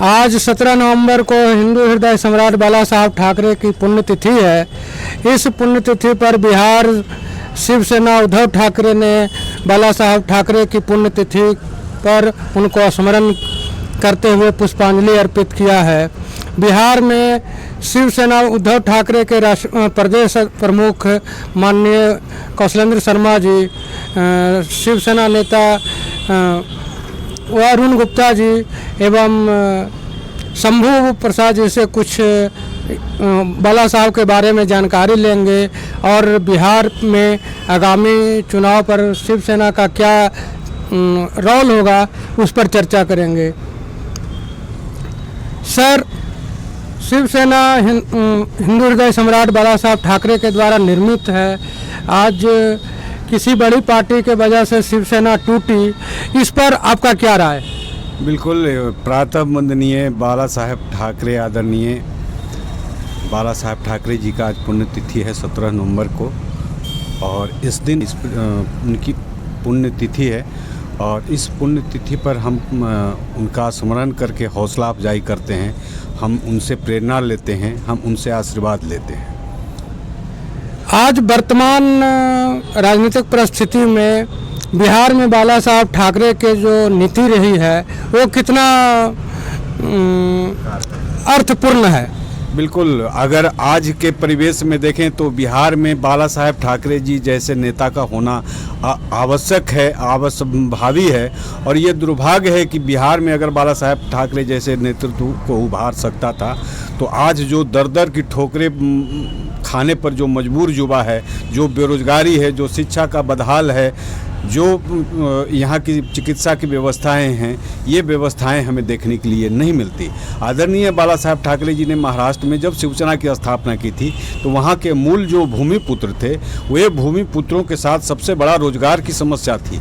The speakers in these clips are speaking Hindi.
आज 17 नवंबर को हिंदू हृदय सम्राट बाला साहब ठाकरे की पुण्यतिथि है। इस पुण्यतिथि पर बिहार शिवसेना उद्धव ठाकरे ने बाला साहब ठाकरे की पुण्यतिथि पर उनको स्मरण करते हुए पुष्पांजलि अर्पित किया है। बिहार में शिवसेना उद्धव ठाकरे के प्रदेश प्रमुख माननीय कौशलेंद्र शर्मा जी, शिवसेना नेता अरुण गुप्ता जी एवं शंभू प्रसाद जी से कुछ बाला साहब के बारे में जानकारी लेंगे और बिहार में आगामी चुनाव पर शिवसेना का क्या रोल होगा उस पर चर्चा करेंगे। सर, शिवसेना हिंदू हृदय सम्राट बाला साहब ठाकरे के द्वारा निर्मित है। आज किसी बड़ी पार्टी के वजह से शिवसेना टूटी, इस पर आपका क्या राय? बिल्कुल, प्रातः वंदनीय बाला साहब ठाकरे, आदरणीय बाला साहब ठाकरे जी का आज पुण्यतिथि है 17 नवंबर को, और इस दिन उनकी पुण्यतिथि है और इस पुण्यतिथि पर हम उनका स्मरण करके हौसला अफजाई करते हैं, हम उनसे प्रेरणा लेते हैं, हम उनसे आशीर्वाद लेते हैं। आज वर्तमान राजनीतिक परिस्थिति में बिहार में बाला साहब ठाकरे के जो नीति रही है वो कितना अर्थपूर्ण है? बिल्कुल, अगर आज के परिवेश में देखें तो बिहार में बाला साहब ठाकरे जी जैसे नेता का होना आवश्यक है, आवश्यकभावी है। और ये दुर्भाग्य है कि बिहार में अगर बाला साहब ठाकरे जैसे नेतृत्व को उभार सकता था तो आज जो दर की ठोकरें खाने पर जो मजबूर युवा है, जो बेरोजगारी है, जो शिक्षा का बदहाल है, जो यहाँ की चिकित्सा की व्यवस्थाएं हैं, ये व्यवस्थाएं हमें देखने के लिए नहीं मिलती। आदरणीय बाला साहब ठाकरे जी ने महाराष्ट्र में जब शिवसेना की स्थापना की थी तो वहाँ के मूल जो भूमिपुत्र थे, वे भूमिपुत्रों के साथ सबसे बड़ा रोजगार की समस्या थी।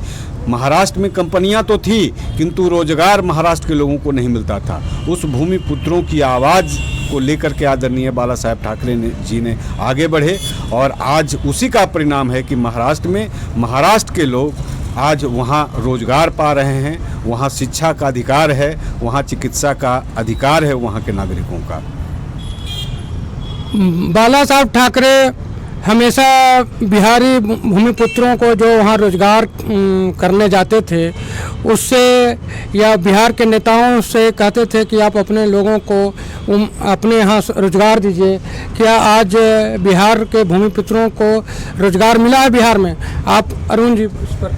महाराष्ट्र में कंपनियां तो थी किंतु रोजगार महाराष्ट्र के लोगों को नहीं मिलता था। उस भूमिपुत्रों की आवाज़ को लेकर के आदरणीय बाला साहब ठाकरे जी ने आगे बढ़े और आज उसी का परिणाम है कि महाराष्ट्र के लोग आज वहाँ रोजगार पा रहे हैं, वहाँ शिक्षा का अधिकार है, वहाँ चिकित्सा का अधिकार है वहाँ के नागरिकों का। बाला साहब ठाकरे हमेशा बिहारी भूमिपुत्रों को जो वहाँ रोजगार करने जाते थे उससे या बिहार के नेताओं से कहते थे कि आप अपने लोगों को अपने यहाँ रोजगार दीजिए। क्या आज बिहार के भूमिपुत्रों को रोजगार मिला है बिहार में? आप अरुण जी इस पर।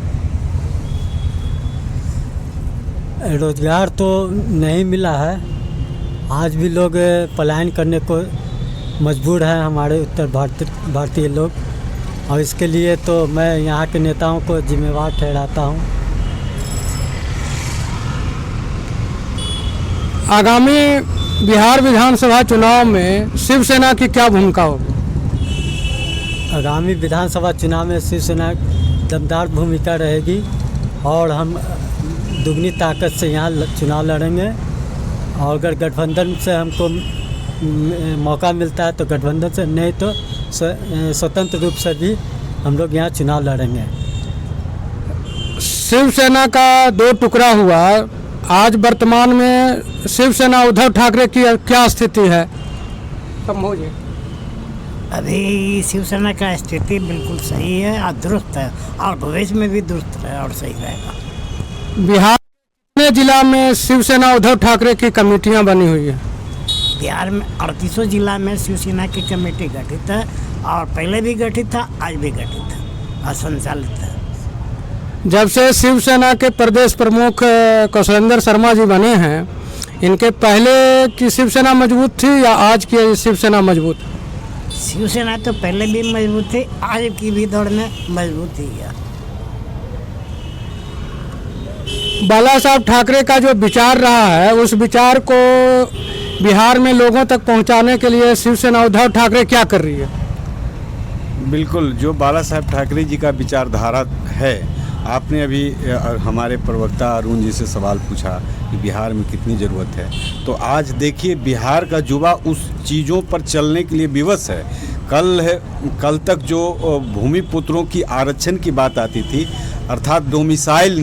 रोजगार तो नहीं मिला है, आज भी लोग पलायन करने को मजबूर हैं हमारे उत्तर भारतीय लोग, और इसके लिए तो मैं यहाँ के नेताओं को जिम्मेवार ठहराता हूँ। आगामी बिहार विधानसभा चुनाव में शिवसेना की क्या भूमिका होगी? आगामी विधानसभा चुनाव में शिवसेना दमदार भूमिका रहेगी और हम दुगनी ताकत से यहाँ चुनाव लड़ेंगे। और अगर गठबंधन से हमको मौका मिलता है तो गठबंधन से, नहीं तो स्वतंत्र रूप से भी हम लोग यहाँ चुनाव लड़ेंगे। शिवसेना का दो टुकड़ा हुआ, आज वर्तमान में शिवसेना उद्धव ठाकरे की क्या स्थिति है? अभी शिवसेना का स्थिति बिल्कुल सही है और दुरुस्त है और भविष्य में भी दुरुस्त रहे और सही रहेगा। बिहार में जिला में शिवसेना उद्धव ठाकरे की कमेटियां बनी हुई है। बिहार में 38 जिला में शिवसेना की कमेटी गठित है और पहले भी गठित था, आज भी गठित है और संचालित है। जब से शिवसेना के प्रदेश प्रमुख कौशलेंद्र शर्मा जी बने हैं, इनके पहले की शिवसेना मजबूत थी या आज की शिवसेना मजबूत? शिवसेना तो पहले भी मजबूत थी, आज की भी दौड़ में मजबूत ही है। बाला साहब ठाकरे का जो विचार रहा है उस विचार को बिहार में लोगों तक पहुंचाने के लिए शिवसेना उद्धव ठाकरे क्या कर रही है? बिल्कुल, जो बाला साहब ठाकरे जी का विचारधारा है, आपने अभी हमारे प्रवक्ता अरुण जी से सवाल पूछा कि बिहार में कितनी ज़रूरत है, तो आज देखिए बिहार का युवा उस चीज़ों पर चलने के लिए विवश है। कल तक जो भूमिपुत्रों की आरक्षण की बात आती थी, अर्थात डोमिसाइल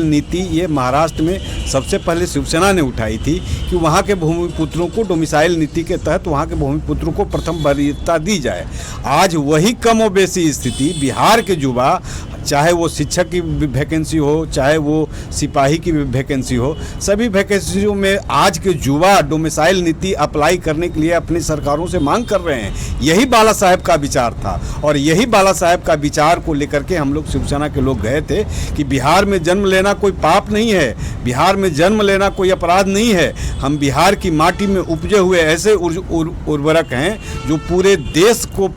नीति ये महाराष्ट्र में सबसे पहले शिवसेना ने उठाई थी कि वहाँ के भूमिपुत्रों को डोमिसाइल नीति के तहत वहाँ के भूमिपुत्रों को प्रथम वरीयता दी जाए। आज वही कमोबेशी स्थिति बिहार के युवा, चाहे वो शिक्षक की वैकेंसी हो, चाहे वो सिपाही की वैकेंसी हो, सभी वैकेंसियों में आज के युवा डोमिसाइल नीति अप्लाई करने के लिए अपनी सरकारों से मांग कर रहे हैं। यही बाला साहेब का विचार था और यही बाला साहेब का विचार को लेकर के हम लोग शिवसेना के लोग गए थे कि बिहार में जन्म लेना कोई पाप नहीं है, बिहार में जन्म लेना कोई अपराध नहीं है। हम बिहार की माटी में उपजे हुए ऐसे उर्वरक हैं जो पूरे देश को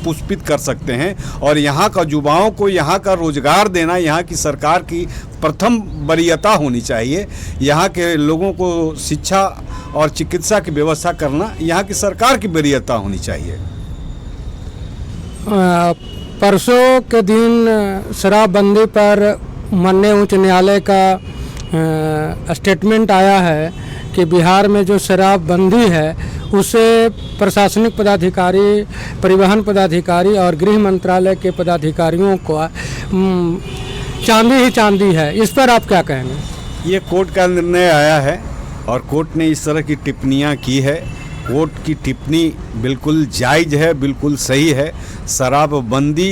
पुष्पित कर सकते हैं और यहाँ का युवाओं को यहाँ का रोजगार देना यहाँ की सरकार की प्रथम वरीयता होनी चाहिए। यहाँ के लोगों को शिक्षा और चिकित्सा की व्यवस्था करना यहाँ की सरकार की वरीयता होनी चाहिए। परसों के दिन शराबबंदी पर माननीय उच्च न्यायालय का स्टेटमेंट आया है कि बिहार में जो शराबबंदी है उसे प्रशासनिक पदाधिकारी, परिवहन पदाधिकारी और गृह मंत्रालय के पदाधिकारियों को चांदी ही चांदी है। इस पर आप क्या कहेंगे? ये कोर्ट का निर्णय आया है और कोर्ट ने इस तरह की टिप्पणियां की है। कोर्ट की टिप्पणी बिल्कुल जायज़ है, बिल्कुल सही है। शराबबंदी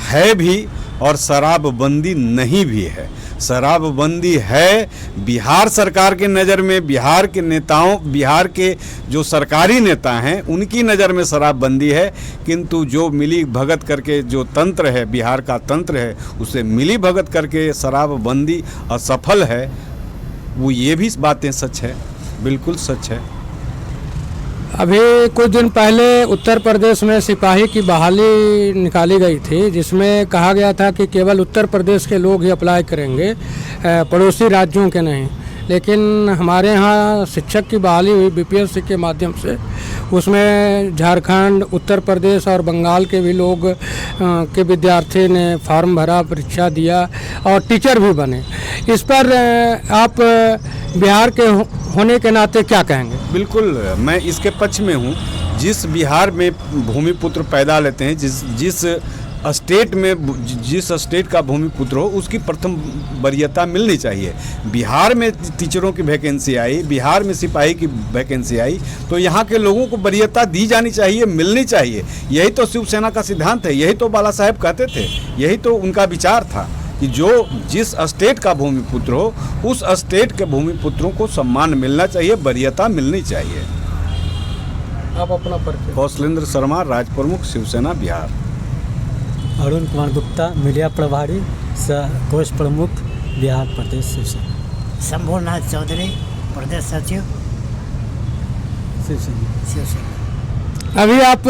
है भी और शराबबंदी नहीं भी है। शराबबंदी है बिहार सरकार के नज़र में, बिहार के नेताओं, बिहार के जो सरकारी नेता हैं उनकी नज़र में शराबबंदी है, किंतु जो मिली भगत करके जो तंत्र है, बिहार का तंत्र है, उसे मिली भगत करके शराबबंदी असफल है। वो ये भी बातें सच है, बिल्कुल सच है। अभी कुछ दिन पहले उत्तर प्रदेश में सिपाही की बहाली निकाली गई थी, जिसमें कहा गया था कि केवल उत्तर प्रदेश के लोग ही अप्लाई करेंगे, पड़ोसी राज्यों के नहीं। लेकिन हमारे यहाँ शिक्षक की बहाली हुई बीपीएससी के माध्यम से, उसमें झारखंड, उत्तर प्रदेश और बंगाल के भी लोग के विद्यार्थी ने फॉर्म भरा, परीक्षा दिया और टीचर भी बने। इस पर आप बिहार के होने के नाते क्या कहेंगे? बिल्कुल, मैं इसके पक्ष में हूँ। जिस बिहार में भूमिपुत्र पैदा लेते हैं, जिस स्टेट में जिस स्टेट का भूमिपुत्र हो उसकी प्रथम वरीयता मिलनी चाहिए। बिहार में टीचरों की वैकेंसी आई, बिहार में सिपाही की वैकेंसी आई, तो यहाँ के लोगों को वरीयता दी जानी चाहिए, मिलनी चाहिए। यही तो शिवसेना का सिद्धांत है, यही तो बाला साहेब कहते थे, यही तो उनका विचार था कि जो जिस स्टेट का भूमिपुत्र हो उस स्टेट के भूमिपुत्रों को सम्मान मिलना चाहिए, वरीयता मिलनी चाहिए। आप अपना परिचय। कौशलेंद्र शर्मा, राज्य प्रमुख, शिवसेना बिहार। अरुण कुमार गुप्ता, मीडिया प्रभारी, कोष प्रमुख, बिहार प्रदेश शिवसेना। शंभुनाथ चौधरी, प्रदेश सचिव, शिवसेना। अभी आप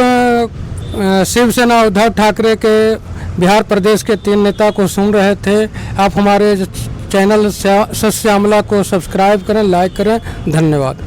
शिवसेना उद्धव ठाकरे के बिहार प्रदेश के 3 नेता को सुन रहे थे। आप हमारे चैनल सत्य श्यामला को सब्सक्राइब करें, लाइक करें। धन्यवाद।